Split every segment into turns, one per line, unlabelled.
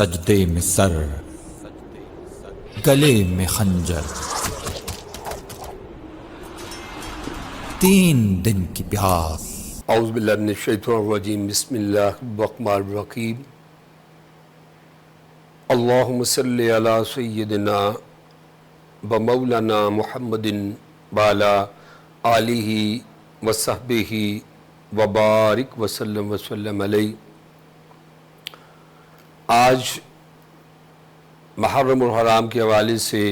سجدے میں سر، گلے میں خنجر، 3 دن کی پیاس۔
اعوذ باللہ من الشیطان الرجیم، بسم اللہ الرحمن الرحیم۔ اللہم صلی علی سیدنا و مولانا محمد وعلی آلہ وصحبہ وبارک وسلم علیہ۔ آج محرم الحرام کے حوالے سے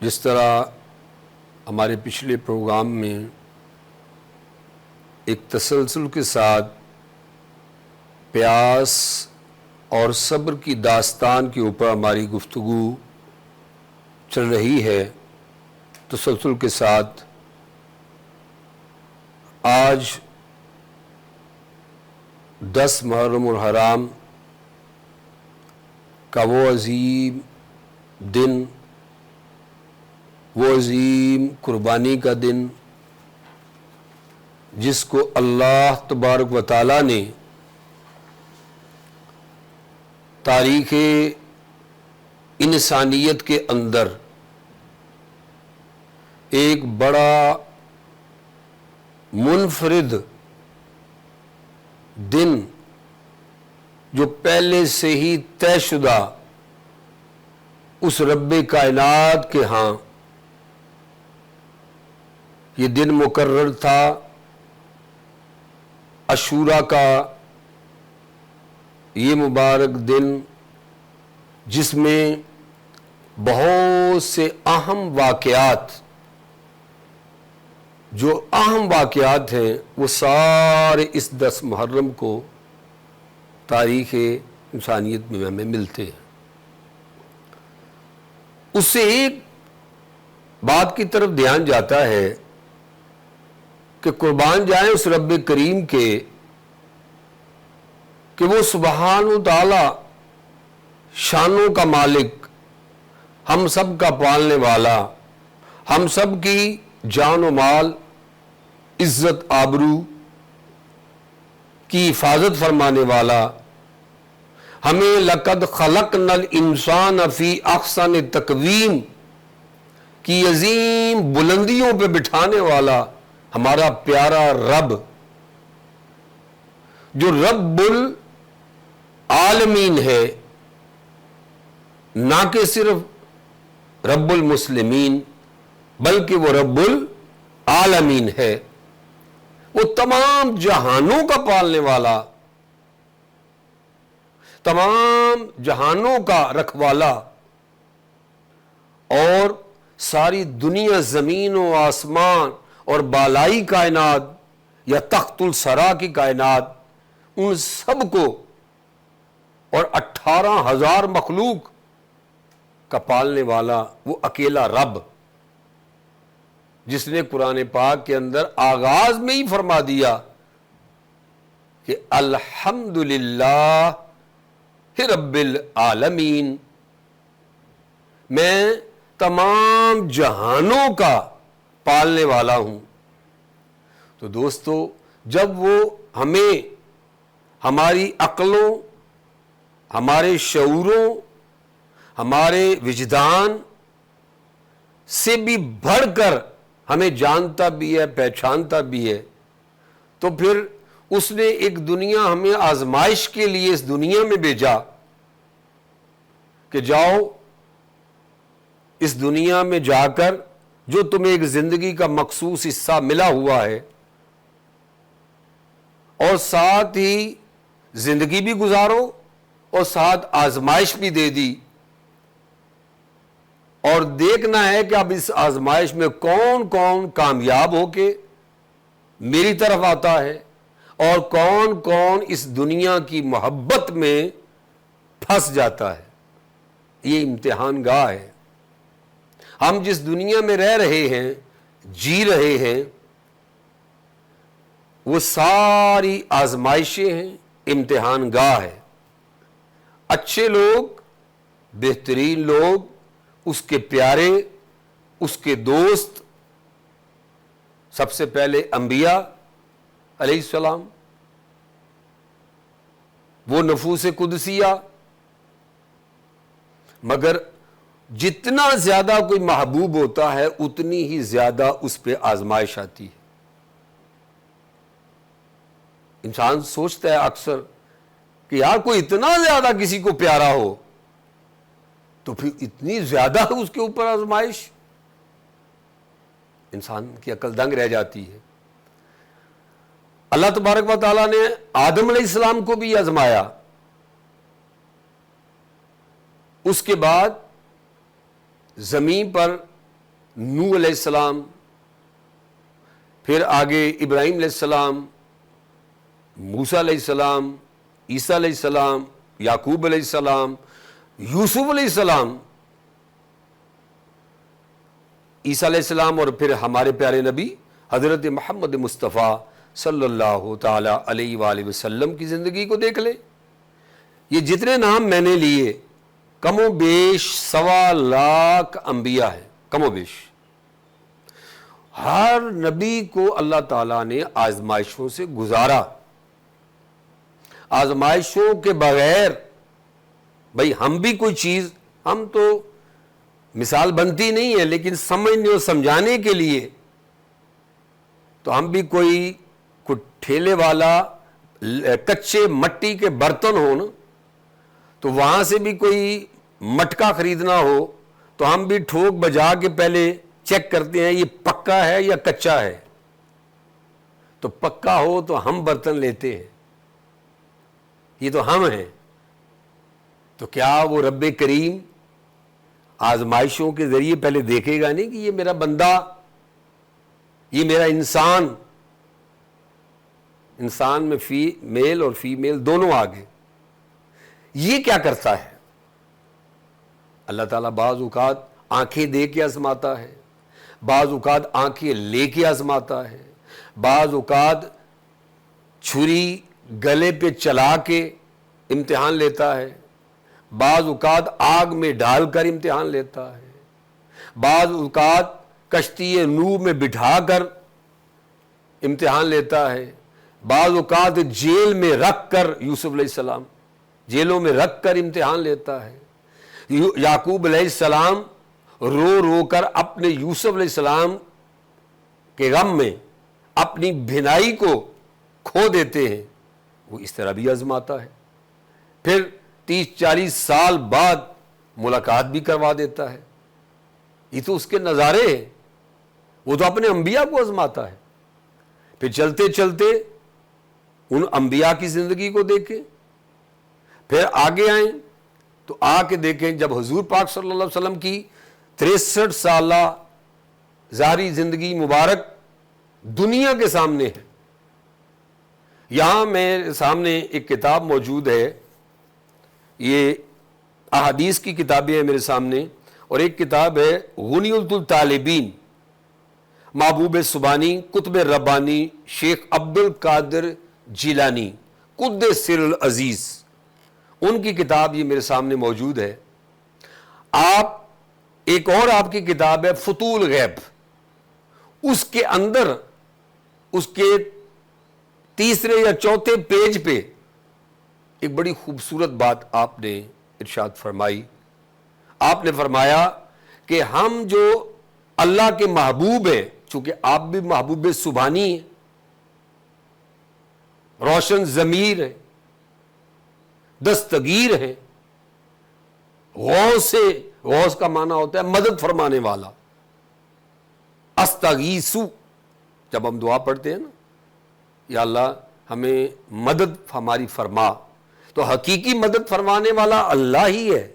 جس طرح ہمارے پچھلے پروگرام میں ایک تسلسل کے ساتھ پیاس اور صبر کی داستان کے اوپر ہماری گفتگو چل رہی ہے، تسلسل کے ساتھ آج 10 محرم الحرام کا وہ عظیم دن، وہ عظیم قربانی کا دن جس کو اللہ تبارک و تعالیٰ نے تاریخ انسانیت کے اندر ایک بڑا منفرد دن، جو پہلے سے ہی طے شدہ اس رب کائنات کے ہاں یہ دن مقرر تھا، عاشوراء کا یہ مبارک دن، جس میں بہت سے اہم واقعات، جو اہم واقعات ہیں وہ سارے اس 10 محرم کو تاریخ انسانیت میں ہمیں ملتے ہیں۔ اس سے ایک بات کی طرف دھیان جاتا ہے کہ قربان جائیں اس رب کریم کے کہ وہ سبحان و تعالی شانوں کا مالک، ہم سب کا پالنے والا، ہم سب کی جان و مال، عزت آبرو کی حفاظت فرمانے والا، ہمیں لقد خلقنا الانسان فی احسن تقویم کی عظیم بلندیوں پہ بٹھانے والا ہمارا پیارا رب، جو رب العالمین ہے، نہ کہ صرف رب المسلمین بلکہ وہ رب العالمین ہے، وہ تمام جہانوں کا پالنے والا، تمام جہانوں کا رکھوالا، اور ساری دنیا، زمین و آسمان اور بالائی کائنات یا تخت الثری کی کائنات، ان سب کو اور 18,000 مخلوق کا پالنے والا وہ اکیلا رب، جس نے قرآن پاک کے اندر آغاز میں ہی فرما دیا کہ الحمدللہ رب العالمین، میں تمام جہانوں کا پالنے والا ہوں۔ تو دوستو، جب وہ ہمیں ہماری عقلوں، ہمارے شعوروں، ہمارے وجدان سے بھی بڑھ کر ہمیں جانتا بھی ہے، پہچانتا بھی ہے، تو پھر اس نے ایک دنیا ہمیں آزمائش کے لیے اس دنیا میں بھیجا کہ جاؤ اس دنیا میں جا کر جو تمہیں ایک زندگی کا مخصوص حصہ ملا ہوا ہے، اور ساتھ ہی زندگی بھی گزارو اور ساتھ آزمائش بھی دے دی، اور دیکھنا ہے کہ اب اس آزمائش میں کون کون کامیاب ہو کے میری طرف آتا ہے اور کون کون اس دنیا کی محبت میں پھنس جاتا ہے۔ یہ امتحان گاہ ہے۔ ہم جس دنیا میں رہ رہے ہیں، جی رہے ہیں، وہ ساری آزمائشیں ہیں، امتحان گاہ ہے۔ اچھے لوگ، بہترین لوگ، اس کے پیارے، اس کے دوست، سب سے پہلے انبیاء علیہ السلام، وہ نفوس قدسیہ، مگر جتنا زیادہ کوئی محبوب ہوتا ہے اتنی ہی زیادہ اس پہ آزمائش آتی ہے۔ انسان سوچتا ہے اکثر کہ یار کوئی اتنا زیادہ کسی کو پیارا ہو تو پھر اتنی زیادہ اس کے اوپر آزمائش، انسان کی عقل دنگ رہ جاتی ہے۔ اللہ تبارک و تعالیٰ نے آدم علیہ السلام کو بھی آزمایا، اس کے بعد زمین پر نوح علیہ السلام، پھر آگے ابراہیم علیہ السلام، موسیٰ علیہ السلام، عیسیٰ علیہ السلام، یعقوب علیہ السلام، یوسف علیہ السلام، عیسیٰ علیہ السلام، اور پھر ہمارے پیارے نبی حضرت محمد مصطفیٰ صلی اللہ تعالی علیہ وآلہ وسلم کی زندگی کو دیکھ لیں۔ یہ جتنے نام میں نے لیے کم و بیش 1.25 لاکھ انبیاء ہیں، کم و بیش۔ ہر نبی کو اللہ تعالیٰ نے آزمائشوں سے گزارا۔ آزمائشوں کے بغیر بھئی ہم بھی کوئی چیز، ہم تو مثال بنتی نہیں ہے لیکن سمجھنے اور سمجھانے کے لیے تو ہم بھی کوئی ٹھیلے والا کچے مٹی کے برتن ہو نا، تو وہاں سے بھی کوئی مٹکا خریدنا ہو تو ہم بھی ٹھوک بجا کے پہلے چیک کرتے ہیں یہ پکا ہے یا کچا ہے، تو پکا ہو تو ہم برتن لیتے ہیں، یہ تو ہم ہیں۔ تو کیا وہ رب کریم آزمائشوں کے ذریعے پہلے دیکھے گا نہیں کہ یہ میرا بندہ، یہ میرا انسان میں میل اور فیمیل دونوں آگے، یہ کیا کرتا ہے؟ اللہ تعالیٰ بعض اوقات آنکھیں دے کے آزماتا ہے، بعض اوقات آنکھیں لے کے آزماتا ہے، بعض اوقات چھری گلے پہ چلا کے امتحان لیتا ہے، بعض اوقات آگ میں ڈال کر امتحان لیتا ہے، بعض اوقات کشتی نوح میں بٹھا کر امتحان لیتا ہے، بعض اوقات جیل میں رکھ کر، یوسف علیہ السلام جیلوں میں رکھ کر امتحان لیتا ہے، یعقوب علیہ السلام رو رو کر اپنے یوسف علیہ السلام کے غم میں اپنی بھنائی کو کھو دیتے ہیں، وہ اس طرح بھی آزماتا ہے۔ پھر 30-40 سال بعد ملاقات بھی کروا دیتا ہے، یہ تو اس کے نظارے ہیں، وہ تو اپنے انبیاء کو آزماتا ہے۔ پھر چلتے چلتے ان انبیاء کی زندگی کو دیکھیں، پھر آگے آئیں تو آ کے دیکھیں جب حضور پاک صلی اللہ علیہ وسلم کی 63 سالہ ظاہری زندگی مبارک دنیا کے سامنے ہے۔ یہاں میرے سامنے ایک کتاب موجود ہے، یہ احادیث کی کتابیں ہیں میرے سامنے، اور ایک کتاب ہے غنیۃ الطالبین، محبوب سبحانی قطب ربانی شیخ عبد القادر جیلانی قدس سر العزیز، ان کی کتاب یہ میرے سامنے موجود ہے۔ ایک اور آپ کی کتاب ہے فتول غیب، اس کے اندر اس کے 3 یا 4 پیج پہ ایک بڑی خوبصورت بات آپ نے ارشاد فرمائی۔ آپ نے فرمایا کہ ہم جو اللہ کے محبوب ہیں، چونکہ آپ بھی محبوب سبحانی ہیں، روشن ضمیر ہیں، دستگیر ہیں، غوث کا معنی ہوتا ہے مدد فرمانے والا، استغیثو، جب ہم دعا پڑھتے ہیں نا یا اللہ ہمیں مدد ہماری فرما، تو حقیقی مدد فرمانے والا اللہ ہی ہے،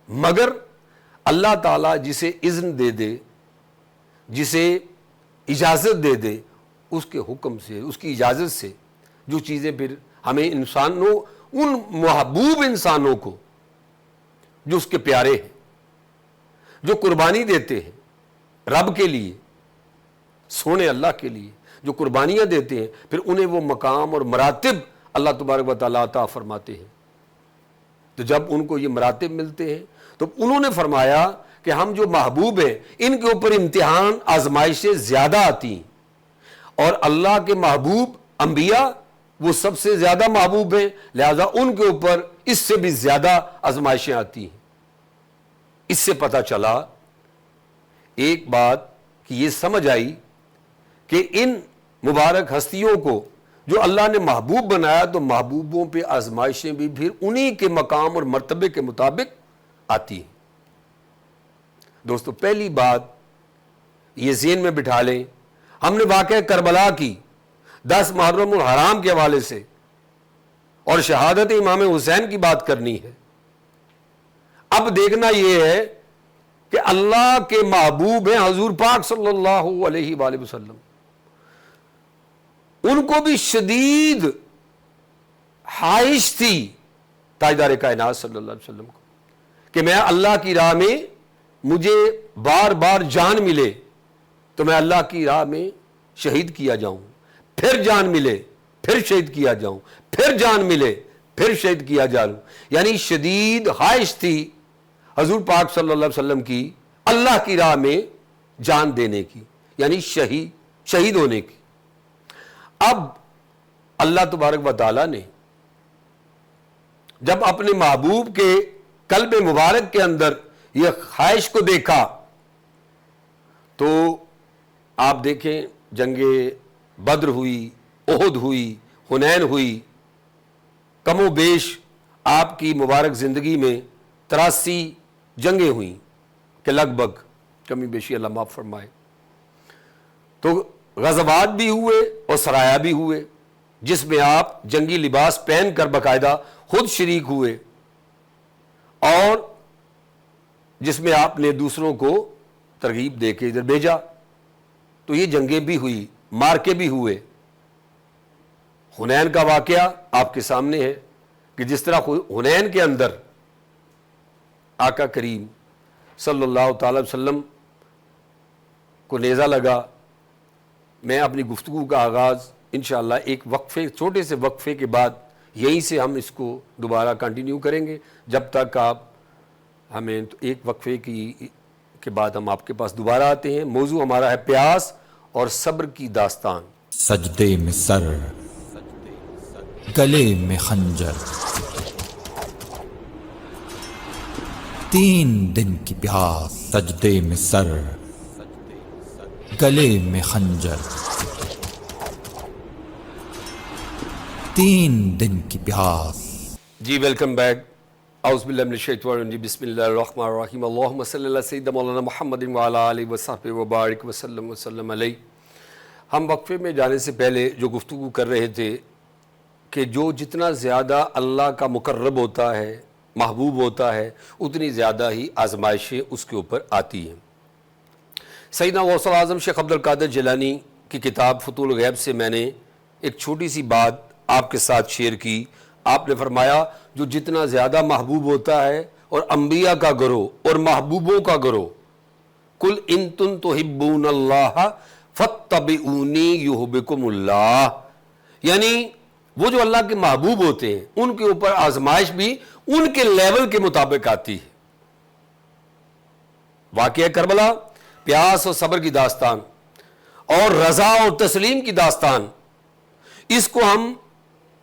مگر اللہ تعالیٰ جسے اذن دے دے، جسے اجازت دے دے، اس کے حکم سے، اس کی اجازت سے جو چیزیں پھر ہمیں انسانوں، ان محبوب انسانوں کو جو اس کے پیارے ہیں، جو قربانی دیتے ہیں رب کے لیے، سونے اللہ کے لیے جو قربانیاں دیتے ہیں، پھر انہیں وہ مقام اور مراتب اللہ تبارک و تعالیٰ عطا فرماتے ہیں۔ تو جب ان کو یہ مراتب ملتے ہیں تو انہوں نے فرمایا کہ ہم جو محبوب ہیں ان کے اوپر امتحان آزمائشیں زیادہ آتی ہیں، اور اللہ کے محبوب انبیاء وہ سب سے زیادہ محبوب ہیں، لہذا ان کے اوپر اس سے بھی زیادہ آزمائشیں آتی ہیں۔ اس سے پتہ چلا ایک بات کہ یہ سمجھ آئی کہ ان مبارک ہستیوں کو جو اللہ نے محبوب بنایا، تو محبوبوں پہ آزمائشیں بھی پھر انہی کے مقام اور مرتبے کے مطابق آتی ہیں۔ دوستو، پہلی بات یہ ذہن میں بٹھا لیں، ہم نے واقعہ کربلا کی 10 محرم الحرام کے حوالے سے اور شہادت امام حسین کی بات کرنی ہے۔ اب دیکھنا یہ ہے کہ اللہ کے محبوب ہیں حضور پاک صلی اللہ علیہ وآلہ وسلم، ان کو بھی شدید خواہش تھی تاجدار کائنات صلی اللہ علیہ وسلم کو کہ میں اللہ کی راہ میں مجھے بار بار جان ملے تو میں اللہ کی راہ میں شہید کیا جاؤں، پھر جان ملے پھر شہید کیا جاؤں، پھر جان ملے پھر شہید کیا جاؤں۔ یعنی شدید خواہش تھی حضور پاک صلی اللہ علیہ وسلم کی اللہ کی راہ میں جان دینے کی، یعنی شہید ہونے کی۔ اب اللہ تبارک و تعالیٰ نے جب اپنے محبوب کے قلب مبارک کے اندر یہ خواہش کو دیکھا تو آپ دیکھیں جنگ بدر ہوئی، احد ہوئی، حنین ہوئی، کم و بیش آپ کی مبارک زندگی میں 83 جنگیں ہوئیں کہ لگ بھگ، کمی بیشی اللہ معاف فرمائے۔ تو غزوات بھی ہوئے اور سرایا بھی ہوئے جس میں آپ جنگی لباس پہن کر باقاعدہ خود شریک ہوئے اور جس میں آپ نے دوسروں کو ترغیب دے کے ادھر بھیجا۔ تو یہ جنگیں بھی ہوئی، مارکے بھی ہوئے۔ حنین کا واقعہ آپ کے سامنے ہے کہ جس طرح حنین کے اندر آقا کریم صلی اللہ تعالی وسلم کو نیزہ لگا۔ میں اپنی گفتگو کا آغاز انشاءاللہ ایک وقفے، چھوٹے سے وقفے کے بعد یہیں سے ہم اس کو دوبارہ کنٹینیو کریں گے، جب تک آپ ہمیں ایک وقفے کے بعد ہم آپ کے پاس دوبارہ آتے ہیں۔ موضوع ہمارا ہے پیاس اور صبر کی داستان۔
سجدے میں سر، گلے میں خنجر، 3 دن کی پیاس، سجدے میں سر، گلے میں خنجر، 3 دن کی پیاس۔
جی ویلکم بیک۔ اعوذ باللہ من الشیطان الرجیم، بسم اللہ الرحمن الرحیم، اللہم صلی اللہ سیدنا مولانا محمد وعلی آلہ وصحبہ وبارک وسلم علیہ۔ ہم وقفے میں جانے سے پہلے جو گفتگو کر رہے تھے کہ جو جتنا زیادہ اللہ کا مقرب ہوتا ہے، محبوب ہوتا ہے، اتنی زیادہ ہی آزمائشیں اس کے اوپر آتی ہیں۔ سیدنا غوث اعظم شیخ عبد القادر جیلانی کی کتاب فتوح الغیب سے میں نے ایک چھوٹی سی بات آپ کے ساتھ شیئر کی۔ آپ نے فرمایا جو جتنا زیادہ محبوب ہوتا ہے، اور انبیاء کا گروہ اور محبوبوں کا گروہ، قل ان تم تحبون اللہ فاتبعونی یحببکم اللہ، یعنی وہ جو اللہ کے محبوب ہوتے ہیں ان کے اوپر آزمائش بھی ان کے لیول کے مطابق آتی ہے۔ واقعہ کربلا، پیاس اور صبر کی داستان اور رضا اور تسلیم کی داستان، اس کو ہم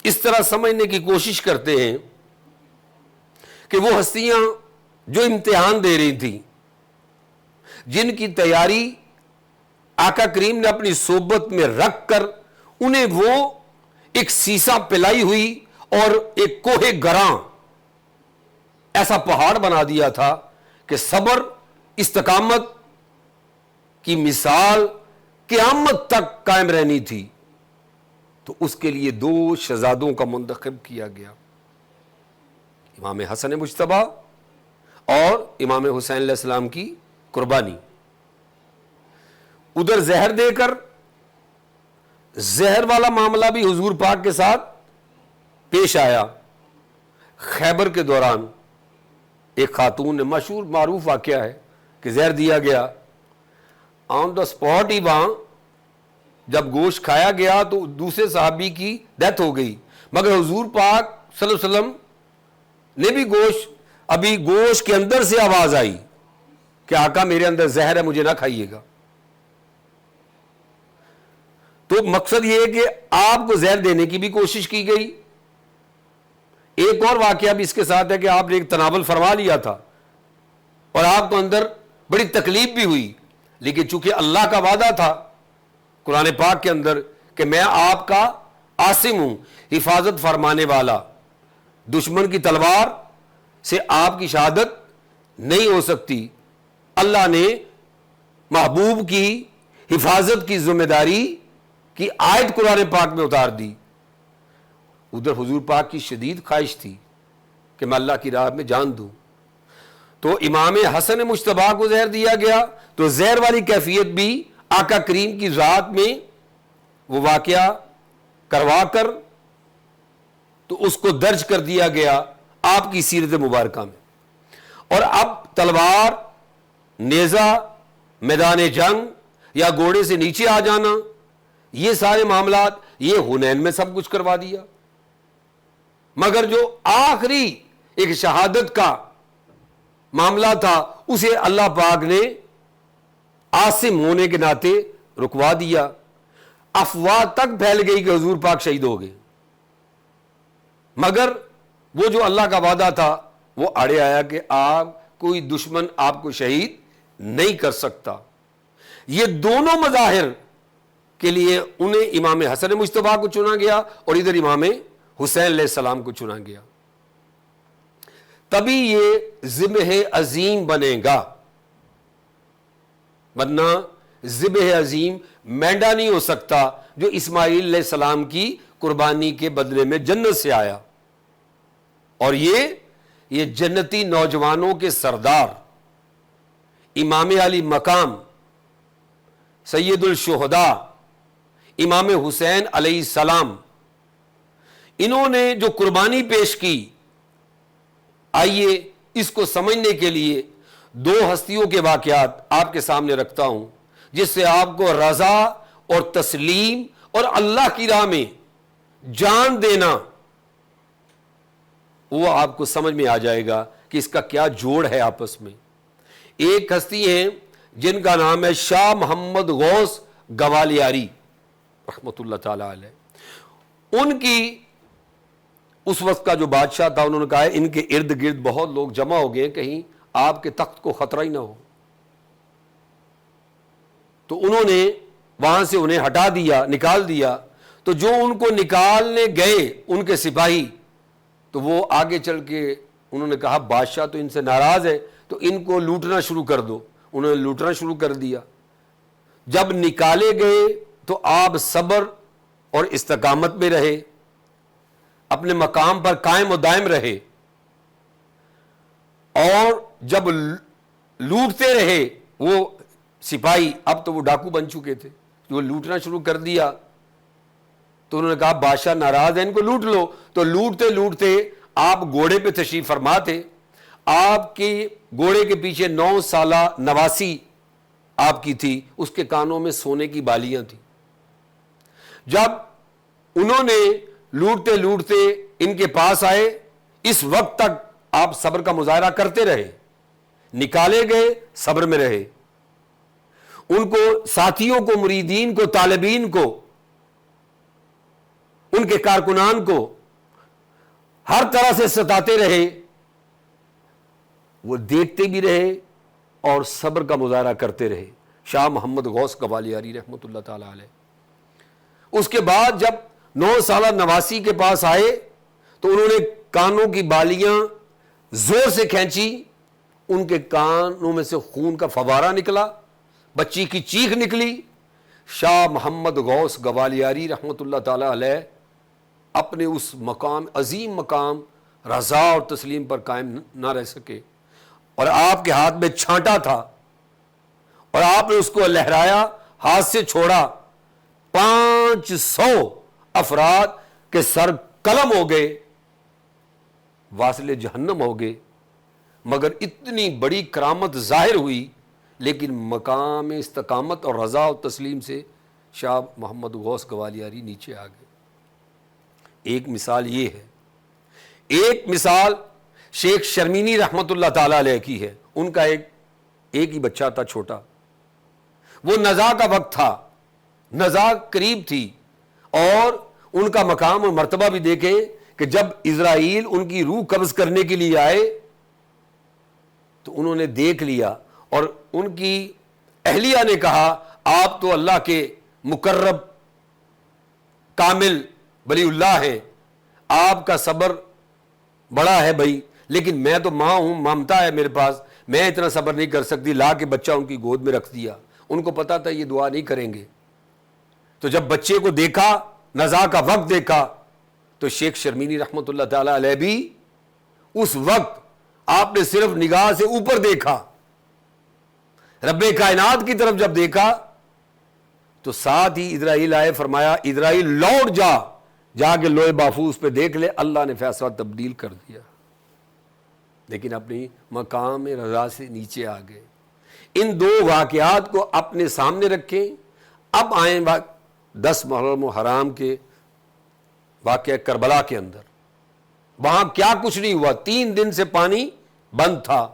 اس طرح سمجھنے کی کوشش کرتے ہیں کہ وہ ہستیاں جو امتحان دے رہی تھیں، جن کی تیاری آقا کریم نے اپنی صحبت میں رکھ کر انہیں وہ ایک سیسا پلائی ہوئی اور ایک کوہ گراں ایسا پہاڑ بنا دیا تھا کہ صبر، استقامت کی مثال قیامت تک قائم رہنی تھی، تو اس کے لیے 2 شہزادوں کا منتخب کیا گیا، امام حسن مجتبیٰ اور امام حسین علیہ السلام کی قربانی۔ ادھر زہر دے کر، زہر والا معاملہ بھی حضور پاک کے ساتھ پیش آیا۔ خیبر کے دوران ایک خاتون نے، مشہور معروف واقعہ ہے کہ زہر دیا گیا، آن دا سپاٹ ہی وہاں جب گوشت کھایا گیا تو دوسرے صحابی کی ڈیتھ ہو گئی، مگر حضور پاک صلی اللہ علیہ وسلم نے بھی گوشت کے اندر سے آواز آئی کہ آقا میرے اندر زہر ہے، مجھے نہ کھائیے گا۔ تو تو مقصد یہ ہے کہ آپ کو زہر دینے کی بھی کوشش کی گئی. ایک اور واقعہ بھی اس کے ساتھ ہے کہ آپ نے ایک تناول فرما لیا تھا اور آپ کو اندر بڑی تکلیف بھی ہوئی، لیکن چونکہ اللہ کا وعدہ تھا قرآن پاک کے اندر کہ میں آپ کا عاصم ہوں، حفاظت فرمانے والا، دشمن کی تلوار سے آپ کی شہادت نہیں ہو سکتی. اللہ نے محبوب کی حفاظت کی ذمہ داری کی آیت قرآن پاک میں اتار دی. ادھر حضور پاک کی شدید خواہش تھی کہ میں اللہ کی راہ میں جان دوں، تو امام حسن مجتبیٰ کو زہر دیا گیا. تو زہر والی کیفیت بھی آقا کریم کی ذات میں وہ واقعہ کروا کر تو اس کو درج کر دیا گیا آپ کی سیرت مبارکہ میں. اور اب تلوار، نیزہ، میدان جنگ یا گھوڑے سے نیچے آ جانا، یہ سارے معاملات یہ حنین میں سب کچھ کروا دیا. مگر جو آخری ایک شہادت کا معاملہ تھا اسے اللہ پاک نے عاصم ہونے کے ناطے رکوا دیا. افواہ تک پھیل گئی کہ حضور پاک شہید ہو گئے، مگر وہ جو اللہ کا وعدہ تھا وہ آڑے آیا کہ آپ کوئی دشمن آپ کو شہید نہیں کر سکتا. یہ دونوں مظاہر کے لیے انہیں امام حسن مجتبیٰ کو چنا گیا اور ادھر امام حسین علیہ السلام کو چنا گیا. تبھی یہ ذبح عظیم بنے گا، ورنہ ذبح عظیم مینڈا نہیں ہو سکتا جو اسماعیل علیہ السلام کی قربانی کے بدلے میں جنت سے آیا. اور یہ جنتی نوجوانوں کے سردار امام علی مقام سید الشہداء امام حسین علیہ السلام، انہوں نے جو قربانی پیش کی، آئیے اس کو سمجھنے کے لیے دو ہستیوں کے واقعات آپ کے سامنے رکھتا ہوں، جس سے آپ کو رضا اور تسلیم اور اللہ کی راہ میں جان دینا وہ آپ کو سمجھ میں آ جائے گا کہ اس کا کیا جوڑ ہے آپس میں. ایک ہستی ہیں جن کا نام ہے شاہ محمد غوث گوالیاری رحمۃ اللہ تعالی علیہ. ان کی اس وقت کا جو بادشاہ تھا، انہوں نے کہا ہے ان کے ارد گرد بہت لوگ جمع ہو گئے، کہیں آپ کے تخت کو خطرہ ہی نہ ہو. تو انہوں نے وہاں سے انہیں ہٹا دیا، نکال دیا. تو جو ان کو نکالنے گئے ان کے سپاہی، تو وہ آگے چل کے انہوں نے کہا بادشاہ تو ان سے ناراض ہے تو ان کو لوٹنا شروع کر دو. انہوں نے لوٹنا شروع کر دیا. جب نکالے گئے تو آپ صبر اور استقامت میں رہے، اپنے مقام پر قائم و دائم رہے، اور جب لوٹتے رہے وہ سپاہی، اب تو وہ ڈاکو بن چکے تھے، جو لوٹنا شروع کر دیا تو انہوں نے کہا بادشاہ ناراض ہے، ان کو لوٹ لو. تو لوٹتے لوٹتے آپ گھوڑے پہ تشریف فرما تھے. آپ کے گھوڑے کے پیچھے 9 سالہ نواسی آپ کی تھی، اس کے کانوں میں سونے کی بالیاں تھیں. جب انہوں نے لوٹتے لوٹتے ان کے پاس آئے، اس وقت تک آپ صبر کا مظاہرہ کرتے رہے، نکالے گئے صبر میں رہے. ان کو ساتھیوں کو، مریدین کو، طالبین کو، ان کے کارکنان کو ہر طرح سے ستاتے رہے. وہ دیکھتے بھی رہے اور صبر کا مظاہرہ کرتے رہے. شاہ محمد غوث گوالیاری رحمۃ اللہ تعالی علیہ. اس کے بعد جب 9 سالہ نواسی کے پاس آئے تو انہوں نے کانوں کی بالیاں زور سے کھینچی، ان کے کانوں میں سے خون کا فوارہ نکلا، بچی کی چیخ نکلی. شاہ محمد غوث گوالیاری رحمۃ اللہ تعالی علیہ اپنے اس مقام، عظیم مقام رضا اور تسلیم پر قائم نہ رہ سکے، اور آپ کے ہاتھ میں چھانٹا تھا اور آپ نے اس کو لہرایا، ہاتھ سے چھوڑا. 500 افراد کے سر قلم ہو گئے، واصل جہنم ہو گئے. مگر اتنی بڑی کرامت ظاہر ہوئی، لیکن مقام استقامت اور رضا اور تسلیم سے شاہ محمد غوث گوالیاری نیچے آ گئے. ایک مثال یہ ہے. ایک مثال شیخ شرمینی رحمت اللہ تعالی علیہ کی ہے. ان کا ایک ہی بچہ تھا چھوٹا. وہ نزا کا وقت تھا، نزا قریب تھی، اور ان کا مقام اور مرتبہ بھی دیکھیں کہ جب اسرائیل ان کی روح قبض کرنے کے لیے آئے تو انہوں نے دیکھ لیا، اور ان کی اہلیہ نے کہا آپ تو اللہ کے مقرب کامل ولی اللہ ہیں، آپ کا صبر بڑا ہے بھائی، لیکن میں تو ماں ہوں، ممتا ہے میرے پاس، میں اتنا صبر نہیں کر سکتی۔ لا کے بچہ ان کی گود میں رکھ دیا، ان کو پتا تھا یہ دعا نہیں کریں گے۔ تو جب بچے کو دیکھا، نزا کا وقت دیکھا، تو شیخ شرمینی رحمۃ اللہ تعالی علیہ بھی اس وقت آپ نے صرف نگاہ سے اوپر دیکھا، رب کائنات کی طرف جب دیکھا تو ساتھ ہی اسرائیل آئے، فرمایا اسرائیل لوٹ جا کے لوہے محفوظ پہ دیکھ لے، اللہ نے فیصلہ تبدیل کر دیا، لیکن اپنی مقام رضا سے نیچے آ گئے۔ ان دو واقعات کو اپنے سامنے رکھیں۔ اب آئیں 10 محرم حرام کے واقعہ کربلا کے اندر، وہاں کیا کچھ نہیں ہوا۔ 3 دن سے پانی بند تھا،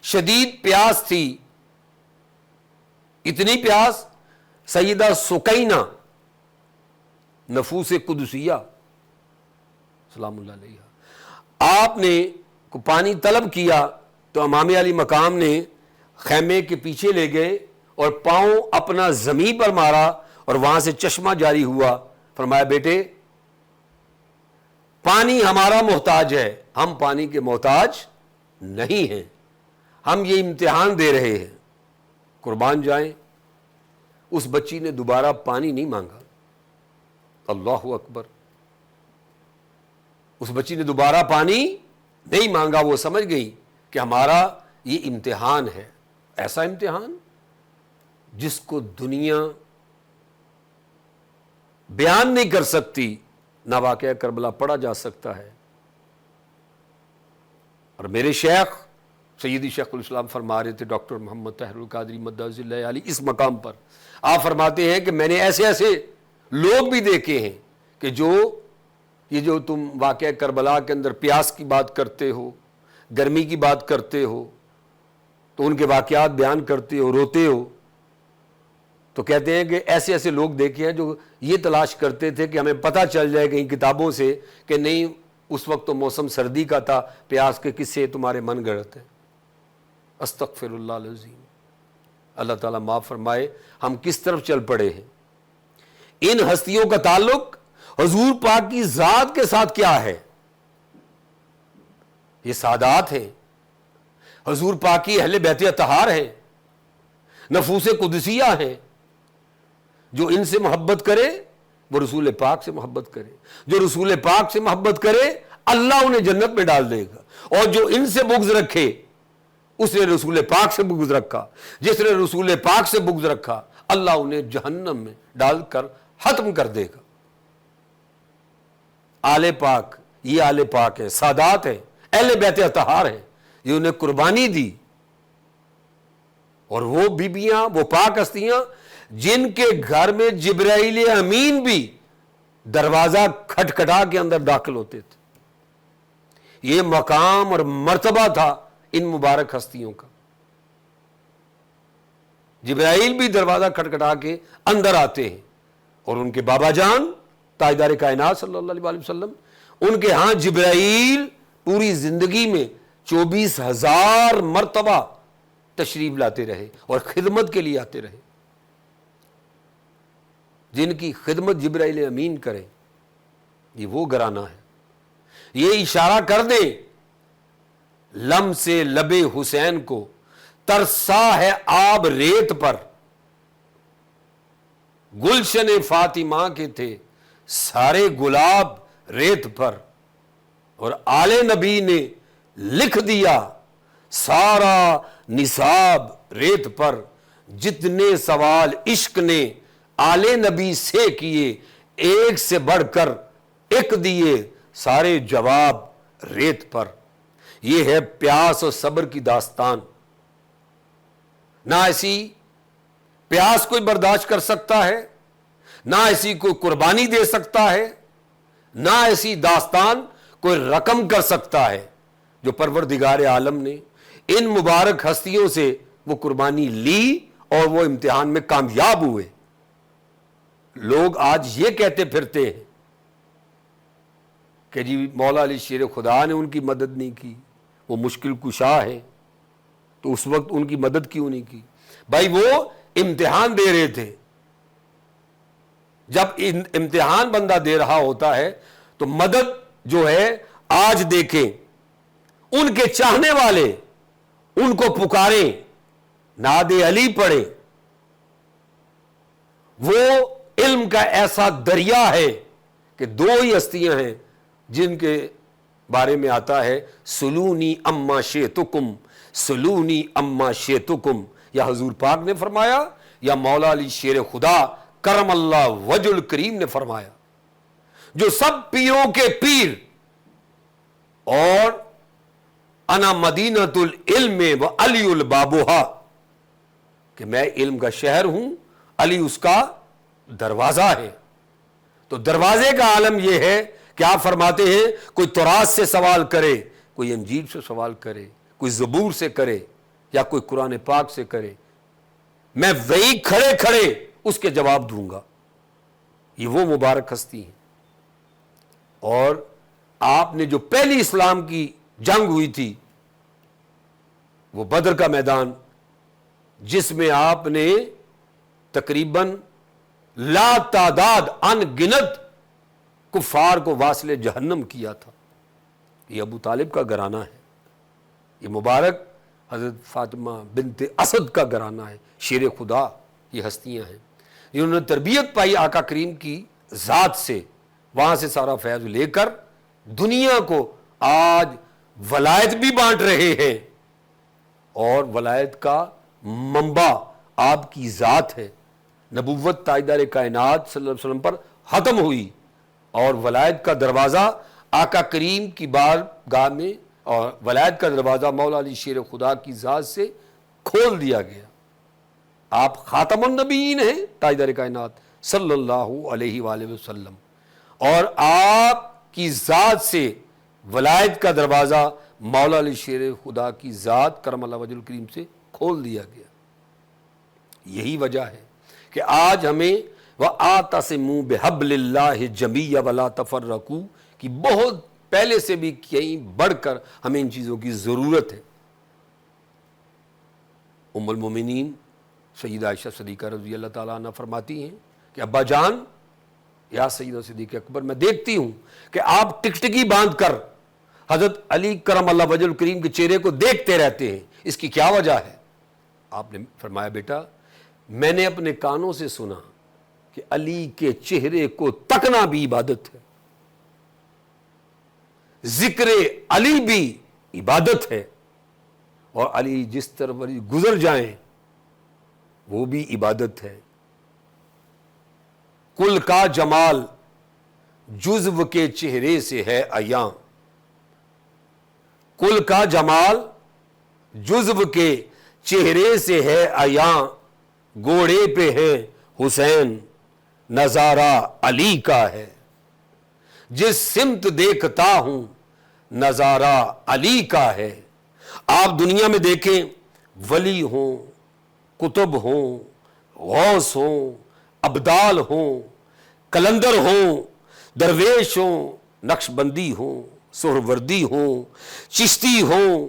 شدید پیاس تھی، اتنی پیاس سیدہ سکینہ نفوس قدسیہ سلام اللہ علیہ، آپ نے کو پانی طلب کیا تو امام علی مقام نے خیمے کے پیچھے لے گئے اور پاؤں اپنا زمین پر مارا اور وہاں سے چشمہ جاری ہوا۔ فرمایا بیٹے پانی ہمارا محتاج ہے، ہم پانی کے محتاج نہیں ہیں، ہم یہ امتحان دے رہے ہیں، قربان جائیں۔ اس بچی نے دوبارہ پانی نہیں مانگا، اللہ اکبر، اس بچی نے دوبارہ پانی نہیں مانگا۔ وہ سمجھ گئی کہ ہمارا یہ امتحان ہے، ایسا امتحان جس کو دنیا بیان نہیں کر سکتی، نہ واقعہ کربلا پڑھا جا سکتا ہے۔ اور میرے شیخ سیدی شیخ الاسلام فرما رہے تھے، ڈاکٹر محمد طاہر القادری مدعو اللہ علی، اس مقام پر آپ فرماتے ہیں کہ میں نے ایسے ایسے لوگ بھی دیکھے ہیں کہ یہ جو تم واقعہ کربلا کے اندر پیاس کی بات کرتے ہو، گرمی کی بات کرتے ہو، تو ان کے واقعات بیان کرتے ہو، روتے ہو، تو کہتے ہیں کہ ایسے ایسے لوگ دیکھے ہیں جو یہ تلاش کرتے تھے کہ ہمیں پتہ چل جائے کہیں کتابوں سے کہ نہیں اس وقت تو موسم سردی کا تھا، پیاس کے قصے تمہارے من گڑت ہیں۔ استغفر اللہ العظیم، اللہ تعالیٰ معاف فرمائے، ہم کس طرف چل پڑے ہیں۔ ان ہستیوں کا تعلق حضور پاک کی ذات کے ساتھ کیا ہے؟ یہ سادات ہیں، حضور پاک کی اہل بیت اطہار ہیں، نفوس قدسیہ ہیں۔ جو ان سے محبت کرے وہ رسول پاک سے محبت کرے، جو رسول پاک سے محبت کرے اللہ انہیں جنت میں ڈال دے گا، اور جو ان سے بغض رکھے اس نے رسول پاک سے بغض رکھا، جس نے رسول پاک سے بغض رکھا اللہ انہیں جہنم میں ڈال کر ختم کر دے گا۔ آل پاک، یہ آل پاک ہے، سادات ہیں، اہل بیت اطہار ہیں، یہ انہیں قربانی دی، اور وہ بیبیاں، وہ پاک ہستیاں جن کے گھر میں جبرائیل امین بھی دروازہ کھٹکھٹا کے اندر داخل ہوتے تھے۔ یہ مقام اور مرتبہ تھا ان مبارک ہستیوں کا، جبرائیل بھی دروازہ کھٹکھٹا کے اندر آتے ہیں، اور ان کے بابا جان تاجدار کائنات صلی اللہ علیہ وسلم، ان کے ہاں جبرائیل پوری زندگی میں 24,000 مرتبہ تشریف لاتے رہے اور خدمت کے لیے آتے رہے۔ جن کی خدمت جبرائیل امین کرے یہ وہ گھرانہ ہے۔ یہ اشارہ کر دے لم سے لب حسین کو ترسا ہے آب ریت پر، گلشن فاطمہ کے تھے سارے گلاب ریت پر، اور آل نبی نے لکھ دیا سارا نصاب ریت پر، جتنے سوال عشق نے آل نبی سے کیے ایک سے بڑھ کر ایک دیے سارے جواب ریت پر۔ یہ ہے پیاس اور صبر کی داستان۔ نہ ایسی پیاس کوئی برداشت کر سکتا ہے، نہ ایسی کوئی قربانی دے سکتا ہے، نہ ایسی داستان کوئی رقم کر سکتا ہے جو پروردگار عالم نے ان مبارک ہستیوں سے وہ قربانی لی اور وہ امتحان میں کامیاب ہوئے۔ لوگ آج یہ کہتے پھرتے ہیں کہ جی مولا علی شیر خدا نے ان کی مدد نہیں کی، وہ مشکل کشا ہے، تو اس وقت ان کی مدد کیوں نہیں کی؟ بھائی وہ امتحان دے رہے تھے. جب امتحان بندہ دے رہا ہوتا ہے تو مدد جو ہے، آج دیکھیں ان کے چاہنے والے ان کو پکاریں، نعت علی پڑھیں. وہ علم کا ایسا دریا ہے کہ دو ہی ہستیاں ہیں جن کے بارے میں آتا ہے سلونی اما شئتکم، سلونی اما شئتکم. یا حضور پاک نے فرمایا یا مولا علی شیر خدا کرم اللہ وجہ الکریم نے فرمایا، جو سب پیروں کے پیر، اور انا مدینۃ العلم و علی البابھا، کہ میں علم کا شہر ہوں، علی اس کا دروازہ ہے. تو دروازے کا عالم یہ ہے کہ آپ فرماتے ہیں کوئی تراث سے سوال کرے، کوئی انجیل سے سوال کرے، کوئی زبور سے کرے، یا کوئی قرآن پاک سے کرے، میں وہی کھڑے کھڑے اس کے جواب دوں گا. یہ وہ مبارک ہستی ہیں. اور آپ نے جو پہلی اسلام کی جنگ ہوئی تھی، وہ بدر کا میدان، جس میں آپ نے تقریباً لا تعداد ان گنت کفار کو واصل جہنم کیا تھا. یہ ابو طالب کا گھرانہ ہے، یہ مبارک حضرت فاطمہ بنت اسد کا گھرانہ ہے. شیر خدا یہ ہستیاں ہیں، انہوں نے تربیت پائی آقا کریم کی ذات سے، وہاں سے سارا فیض لے کر دنیا کو آج ولایت بھی بانٹ رہے ہیں. اور ولایت کا منبع آپ کی ذات ہے. نبوت تاجدار کائنات صلی اللہ علیہ وسلم پر ختم ہوئی، اور ولایت کا دروازہ آقا کریم کی بارگاہ میں، اور ولایت کا دروازہ مولا علی شیر خدا کی ذات سے کھول دیا گیا. آپ خاتم النبیین ہیں، تاجدار کائنات صلی اللہ علیہ وآلہ وسلم، اور آپ کی ذات سے ولایت کا دروازہ مولا علی شیر خدا کی ذات کرم اللہ وجہ الکریم سے کھول دیا گیا. یہی وجہ ہے کہ آج ہمیں وَآتَصِمُوا بِحَبْلِ اللَّهِ جَمِيعًا وَلَا تَفَرَّقُوا کی بہت پہلے سے بھی کہیں بڑھ کر ہمیں ان چیزوں کی ضرورت ہے. ام المومنین سیدہ عائشہ صدیقہ رضی اللہ تعالیٰ عنہ فرماتی ہیں کہ ابا جان، یا سیدہ صدیق اکبر، میں دیکھتی ہوں کہ آپ ٹکٹکی باندھ کر حضرت علی کرم اللہ وجہ الکریم کے چہرے کو دیکھتے رہتے ہیں، اس کی کیا وجہ ہے؟ آپ نے فرمایا بیٹا، میں نے اپنے کانوں سے سنا کہ علی کے چہرے کو تکنا بھی عبادت ہے، ذکر علی بھی عبادت ہے، اور علی جس طرف گزر جائیں وہ بھی عبادت ہے. کل کا جمال جزو کے چہرے سے ہے عیاں، کل کا جمال جزو کے چہرے سے ہے عیاں، گھوڑے پہ ہے حسین نظارہ علی کا ہے، جس سمت دیکھتا ہوں نظارہ علی کا ہے. آپ دنیا میں دیکھیں، ولی ہوں، کتب ہوں، غوث ہوں، ابدال ہوں، کلندر ہوں، درویش ہوں، نقش بندی ہوں، سہروردی ہوں، چشتی ہوں،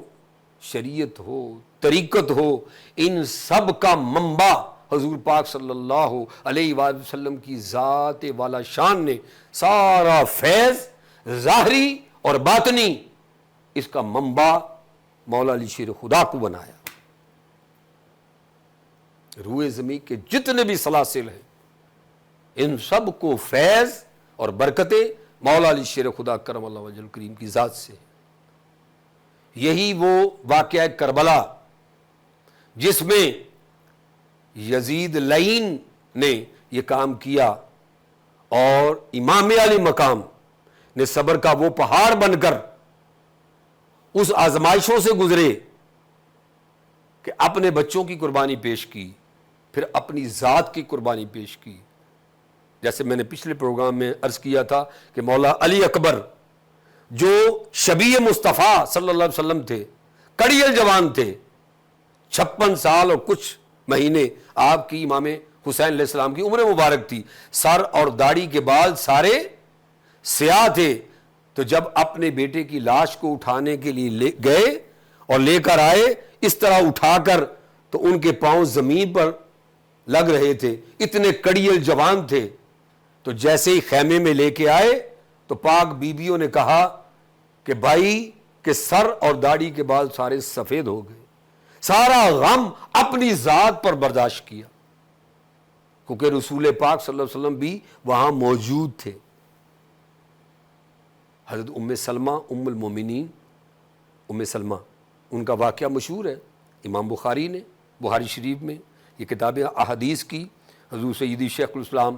شریعت ہو، طریقت ہو، ان سب کا منبع حضور پاک صلی اللہ علیہ وآلہ وسلم کی ذات والا شان نے سارا فیض ظاہری اور باطنی، اس کا منبع مولا علی شیر خدا کو بنایا. روئے زمین کے جتنے بھی سلاسل ہیں، ان سب کو فیض اور برکتیں مولا علی شیر خدا کرم اللہ وجہ الکریم کی ذات سے. یہی وہ واقعہ کربلا جس میں یزید لعین نے یہ کام کیا، اور امام علی مقام نے صبر کا وہ پہاڑ بن کر اس آزمائشوں سے گزرے کہ اپنے بچوں کی قربانی پیش کی، پھر اپنی ذات کی قربانی پیش کی. جیسے میں نے پچھلے پروگرام میں عرض کیا تھا کہ مولا علی اکبر جو شبیہ مصطفیٰ صلی اللہ علیہ وسلم تھے، کڑیل جوان تھے، 56 سال اور کچھ مہینے آپ کی امام حسین علیہ السلام کی عمر مبارک تھی، سر اور داڑھی کے بال سارے سیاہ تھے، تو جب اپنے بیٹے کی لاش کو اٹھانے کے لیے گئے اور لے کر آئے، اس طرح اٹھا کر تو ان کے پاؤں زمین پر لگ رہے تھے، اتنے کڑیل جوان تھے، تو جیسے ہی خیمے میں لے کے آئے تو پاک بیویوں نے کہا کہ بھائی کہ سر اور داڑھی کے بال سارے سفید ہو گئے، سارا غم اپنی ذات پر برداشت کیا، کیونکہ رسول پاک صلی اللہ علیہ وسلم بھی وہاں موجود تھے۔ حضرت ام سلمہ ام المومنین، ام سلمہ، ان کا واقعہ مشہور ہے، امام بخاری نے بخاری شریف میں یہ کتابیں احادیث کی، حضور سیدی شیخ الاسلام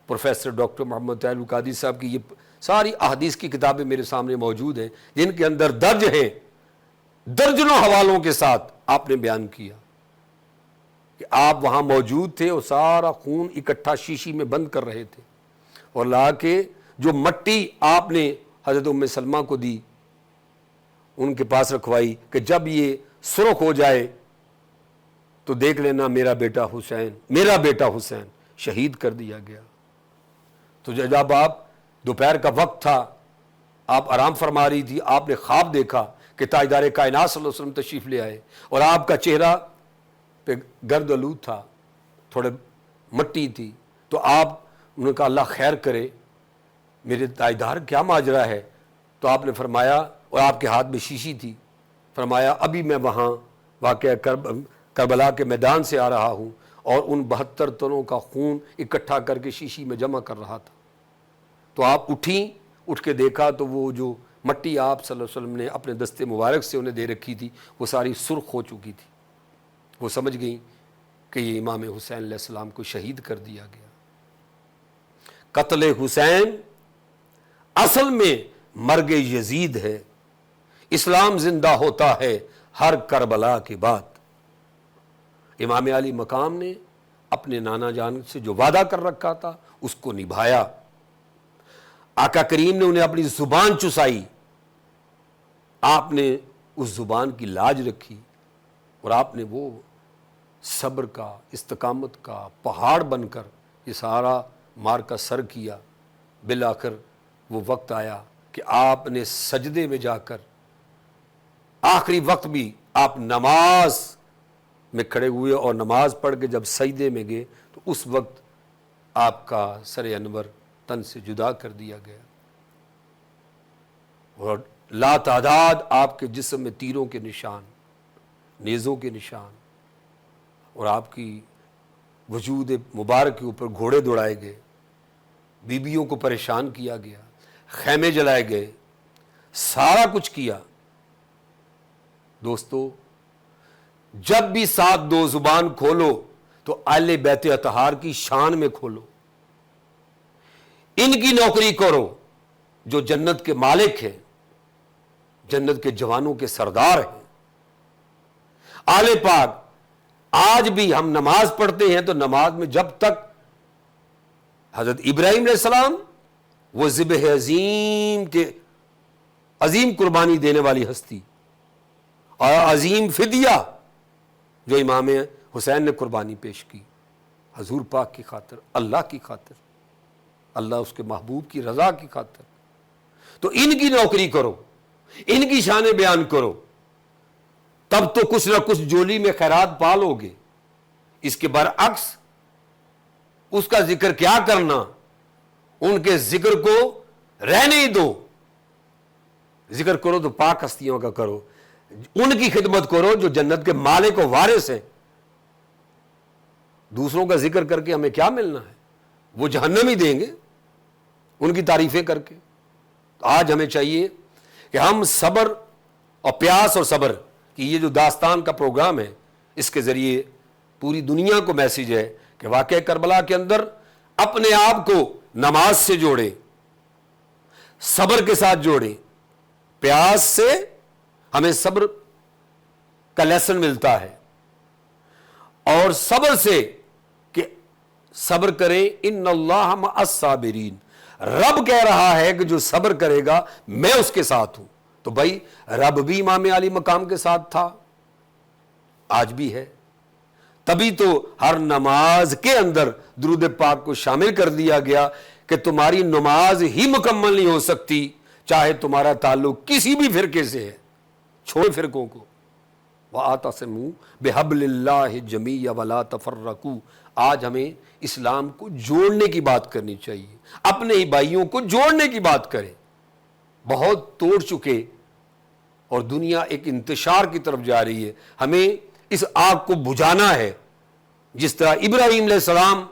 پروفیسر ڈاکٹر محمد طاہر القادری صاحب کی یہ ساری احادیث کی کتابیں میرے سامنے موجود ہیں، جن کے اندر درج ہیں، درجنوں حوالوں کے ساتھ آپ نے بیان کیا کہ آپ وہاں موجود تھے اور سارا خون اکٹھا شیشی میں بند کر رہے تھے، اور لا کے جو مٹی آپ نے حضرت ام سلمہ کو دی، ان کے پاس رکھوائی کہ جب یہ سرخ ہو جائے تو دیکھ لینا میرا بیٹا حسین شہید کر دیا گیا۔ تو جب آپ دوپہر کا وقت تھا، آپ آرام فرما رہی تھی، آپ نے خواب دیکھا کہ تاجدار کائنات صلی اللہ علیہ وسلم تشریف لے آئے، اور آپ کا چہرہ پہ گرد آلود تھا، تھوڑے مٹی تھی، تو آپ نے کہا اللہ خیر کرے، میرے تاجدار کیا ماجرا ہے؟ تو آپ نے فرمایا، اور آپ کے ہاتھ میں شیشی تھی، فرمایا ابھی میں وہاں واقعہ کربلا کے میدان سے آ رہا ہوں اور ان 72 تنوں کا خون اکٹھا کر کے شیشی میں جمع کر رہا تھا۔ تو آپ اٹھیں، اٹھ کے دیکھا تو وہ جو مٹی آپ صلی اللہ علیہ وسلم نے اپنے دستے مبارک سے انہیں دے رکھی تھی وہ ساری سرخ ہو چکی تھی۔ وہ سمجھ گئیں کہ یہ امام حسین علیہ السلام کو شہید کر دیا گیا۔ قتل حسین اصل میں مرگ یزید ہے، اسلام زندہ ہوتا ہے ہر کربلا کے بعد۔ امام علی مقام نے اپنے نانا جان سے جو وعدہ کر رکھا تھا اس کو نبھایا، آقا کریم نے انہیں اپنی زبان چسائی، آپ نے اس زبان کی لاج رکھی، اور آپ نے وہ صبر کا، استقامت کا پہاڑ بن کر یہ سارا مار کا سر کیا۔ بالآخر وہ وقت آیا کہ آپ نے سجدے میں جا کر آخری وقت بھی آپ نماز میں کھڑے ہوئے، اور نماز پڑھ کے جب سجدے میں گئے تو اس وقت آپ کا سر انور تن سے جدا کر دیا گیا، اور لا تعداد آپ کے جسم میں تیروں کے نشان، نیزوں کے نشان، اور آپ کی وجود مبارک کے اوپر گھوڑے دوڑائے گئے، بیویوں کو پریشان کیا گیا، خیمے جلائے گئے، سارا کچھ کیا۔ دوستو، جب بھی ساتھ دو زبان کھولو تو اہل بیت اطہار کی شان میں کھولو، ان کی نوکری کرو جو جنت کے مالک ہیں، جنت کے جوانوں کے سردار ہیں۔ آل پاک آج بھی ہم نماز پڑھتے ہیں تو نماز میں جب تک حضرت ابراہیم علیہ السلام وہ ذبح عظیم کے عظیم قربانی دینے والی ہستی اور عظیم فدیہ جو امام حسین نے قربانی پیش کی حضور پاک کی خاطر، اللہ کی خاطر، اللہ اس کے محبوب کی رضا کی خاطر، تو ان کی نوکری کرو، ان کی شان بیان کرو، تب تو کچھ نہ کچھ جولی میں خیرات پالو گے۔ اس کے برعکس اس کا ذکر کیا کرنا، ان کے ذکر کو رہنے ہی دو، ذکر کرو تو پاک ہستیوں کا کرو، ان کی خدمت کرو جو جنت کے مالک و وارث ہیں۔ دوسروں کا ذکر کر کے ہمیں کیا ملنا ہے؟ وہ جہنم ہی دیں گے ان کی تعریفیں کر کے۔ آج ہمیں چاہیے کہ ہم صبر اور پیاس اور صبر کی یہ جو داستان کا پروگرام ہے، اس کے ذریعے پوری دنیا کو میسیج ہے کہ واقعہ کربلا کے اندر اپنے آپ کو نماز سے جوڑیں، صبر کے ساتھ جوڑیں۔ پیاس سے ہمیں صبر کا لیسن ملتا ہے، اور صبر سے کہ صبر کریں، ان اللہ مع الصابرین، رب کہہ رہا ہے کہ جو صبر کرے گا میں اس کے ساتھ ہوں۔ تو بھائی رب بھی امام علی مقام کے ساتھ تھا، آج بھی ہے، تبھی تو ہر نماز کے اندر درود پاک کو شامل کر دیا گیا کہ تمہاری نماز ہی مکمل نہیں ہو سکتی چاہے تمہارا تعلق کسی بھی فرقے سے ہے، چھوڑ فرقوں کو۔ وَاعْتَصِمُوا بِحَبْلِ اللَّهِ جَمِيعًا وَلَا تَفَرَّقُوا۔ آج ہمیں اسلام کو جوڑنے کی بات کرنی چاہیے، اپنے ہی بھائیوں کو جوڑنے کی بات کریں۔ بہت توڑ چکے اور دنیا ایک انتشار کی طرف جا رہی ہے، ہمیں اس آگ کو بجھانا ہے۔ جس طرح ابراہیم علیہ السلام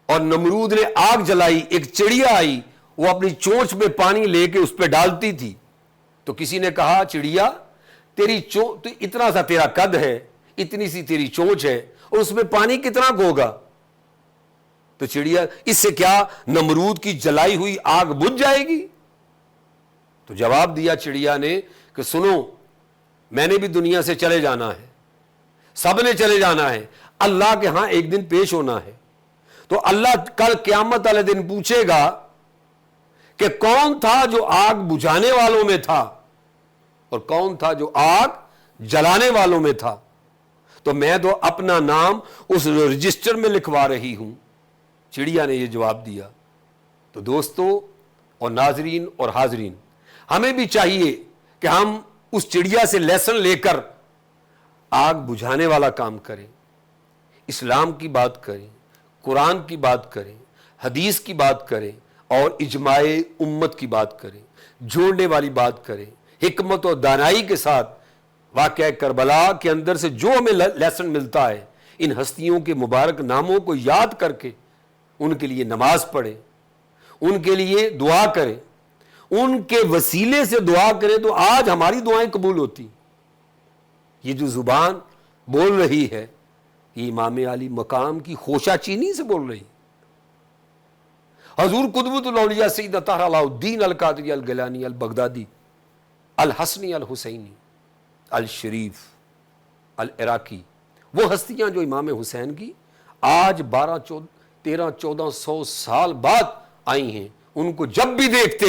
اور نمرود نے آگ جلائی، ایک چڑیا آئی، وہ اپنی چونچ میں پانی لے کے اس پہ ڈالتی تھی، تو کسی نے کہا چڑیا تیری تو اتنا سا تیرا قد ہے، اتنی سی تیری چونچ ہے، اور اس میں پانی کتنا ہوگا؟ تو چڑیا اس سے کیا نمرود کی جلائی ہوئی آگ بجھ جائے گی؟ تو جواب دیا چڑیا نے کہ سنو، میں نے بھی دنیا سے چلے جانا ہے، سب نے چلے جانا ہے، اللہ کے ہاں ایک دن پیش ہونا ہے، تو اللہ کل قیامت والے دن پوچھے گا کہ کون تھا جو آگ بجھانے والوں میں تھا اور کون تھا جو آگ جلانے والوں میں تھا، تو میں تو اپنا نام اس رجسٹر میں لکھوا رہی ہوں۔ چڑیا نے یہ جواب دیا۔ تو دوستو اور ناظرین اور حاضرین، ہمیں بھی چاہیے کہ ہم اس چڑیا سے لیسن لے کر آگ بجھانے والا کام کریں، اسلام کی بات کریں، قرآن کی بات کریں، حدیث کی بات کریں اور اجماع امت کی بات کریں، جوڑنے والی بات کریں، حکمت و دانائی کے ساتھ۔ واقعہ کربلا کے اندر سے جو ہمیں لیسن ملتا ہے، ان ہستیوں کے مبارک ناموں کو یاد کر کے ان کے لیے نماز پڑھیں، ان کے لیے دعا کریں، ان کے وسیلے سے دعا کریں تو آج ہماری دعائیں قبول ہوتی۔ یہ جو زبان بول رہی ہے یہ امام علی مقام کی خوشہ چینی سے بول رہی۔ حضور قطبۃ الاولیاء سید طاہر علاء الدین القادری الگیلانی البغدادی الحسنی الحسینی الشریف العراقی، وہ ہستیاں جو امام حسین کی آج 1300-1400 سال بعد آئی ہیں، ان کو جب بھی دیکھتے،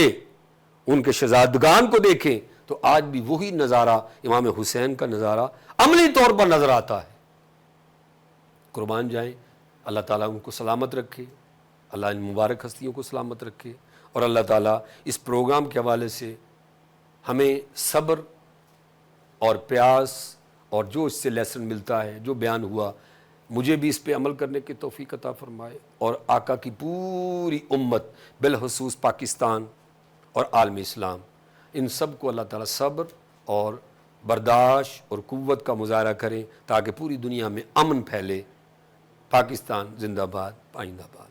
ان کے شہزادگان کو دیکھیں تو آج بھی وہی نظارہ امام حسین کا نظارہ عملی طور پر نظر آتا ہے۔ قربان جائیں، اللہ تعالیٰ ان کو سلامت رکھے، اللہ ان مبارک ہستیوں کو سلامت رکھے، اور اللہ تعالیٰ اس پروگرام کے حوالے سے ہمیں صبر اور پیاس اور جو اس سے لیسن ملتا ہے، جو بیان ہوا، مجھے بھی اس پہ عمل کرنے کی توفیق عطا فرمائے، اور آقا کی پوری امت بالخصوص پاکستان اور عالم اسلام، ان سب کو اللہ تعالیٰ صبر اور برداشت اور قوت کا مظاہرہ کریں تاکہ پوری دنیا میں امن پھیلے۔ پاکستان زندہ باد، پائندہ باد۔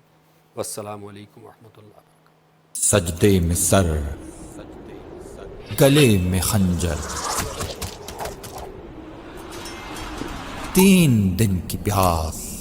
والسلام علیکم ورحمۃ اللہ وبرکاتہ۔
سجدے میں سر، گلے میں خنجر، 3 دن کی پیاس،